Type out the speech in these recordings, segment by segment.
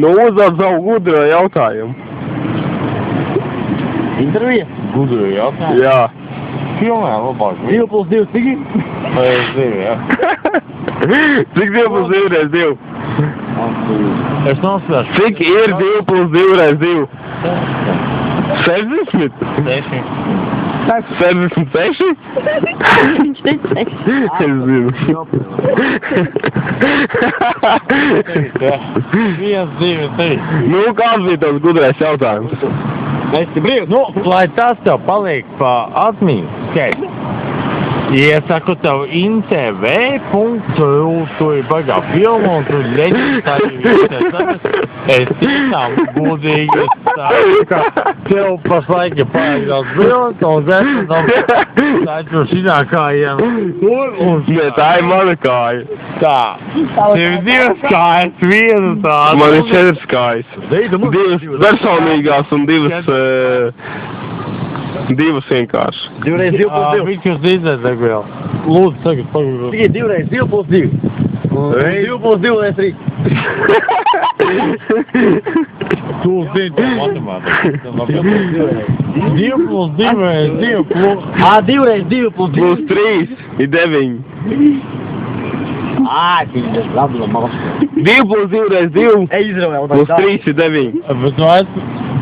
Nu, uzdod savu gudro jautājumu. Intervija? Gudru jautājumu? Jā. Filmē labāk. 2 plus 2, cik? Vai es zinu, jā. Cik 2 plus 2 reiz 2? Es nospēšu. Cik ir 2 plus 2 reiz 2? 60? 66? Viņš teica 6. Es zinu. 1, 2, 3. Nu, kāds bija tavs gudrais jautājums? Esi brīvs? Nu, lai tas tev paliek pa atmiņu, skaidrs. Ja es saku tev INTV punktu, tu ir baigā filmu un tu leģis tā ir es tiešām godīgi saku, ka tev pašlaik ir pārējās bildes un zēšanām taču šitā kājiem. Nē, tā ir mana kāja. Tā. Tev ir 2 kājas, 1 tāda. Man ir 4 kājas. 2 personīgās un 2 vienkārši. 2 reiz 2 plus 2. Viņš jūs izdzēs vēl. Lūdzu, tagad pagaidot. Tikai 2 reiz 2 plus 2. 2 plus 2 reiz 3. Tu zini to matemātiku. 2 plus 2 reiz 2 plus... 2 reiz 2 plus 2. Plus 3 ir 9. Viņš labi no malas. 2 plus 2 reiz 2. Izravēl. Plus 3 ir 9. Bet nu es...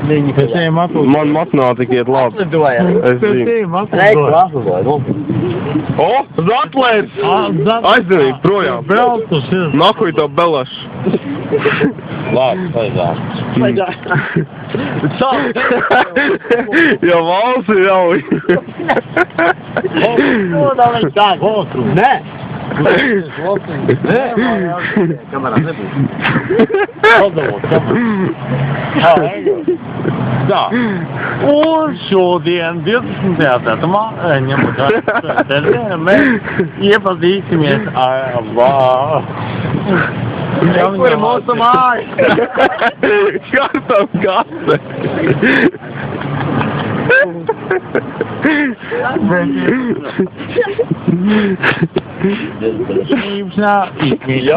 Pēc tiem atlidoju. Man matemātika iet labi. Atlidoja. Es Pēc zinu. tiem Reiku atlidoju. atlidoja. O, Zatlers! Aizdarīt projām. Beltus ir. Nakuj to belašu. Labi, paizdāk. Ja valsts ir jau. Nē. Kamerā nebūs. Tā. Un šodien, 20. datumā, ņemot termiņu, mēs iepazīsimies ar Kur ir mūsu māja? Kartam kase. Īpšnā izmīļā.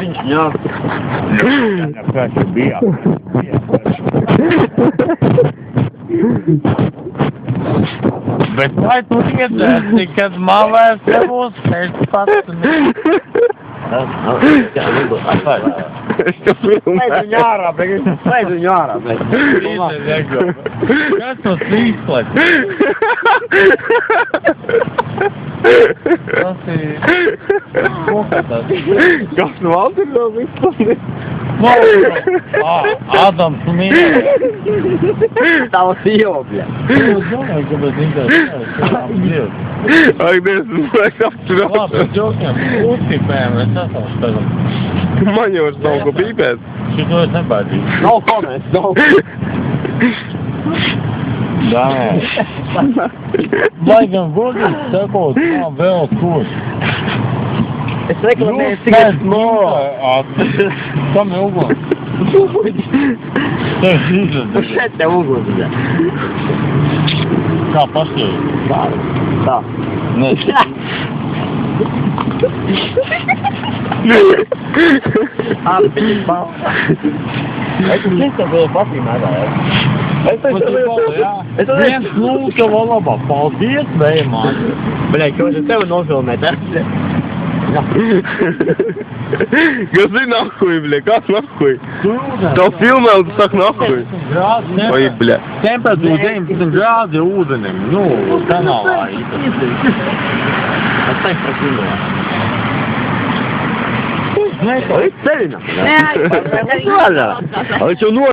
Viņš ņāk. Bija. Bet vai tu iedzēsi, kad man vairs nebūs pēc pats? Es tev filmēju. Slēdz viņu ārā, blēd. Kas tas līdzslēdz? Tas ir... Ko tas? Kas no valsts ir vēl izpildīt? Ādams un Mīra. Tava sieva, blēd. Es domāju, ka bez intereses. Ak, Dievs, man vajag apturēt. Labi, bez jokiem. Uztīpējam, es esam spēlēt. Man jau vairs nav ko pīpēt. Šito es nebaidīšu. Nav comments, nav. Dā. Lai gan godīgi sakot, man vēl kurs. Es reklamēju cigaretes moro. Kam ir uguns? Tev izredzēs. Šeit tev uguns, blēd. Kā pašķiet? Tā. Nē. Piņas balva. Es tev vēl patīmētā, jā. Es tev Viens lūka vēl labāk. Paldies, vējumā. Bļē, ko es tev nofilmēt, jā? Kas ir nahuj, bļē? Kas nahuj? Tev filmē un tu saki nahuj. Oi, bļē. Temperatūra 19 grādi ūdenim. Nu, kanālā īpaši. Es tev prasīju. Nē, Ceļina. Nē, Viņš jau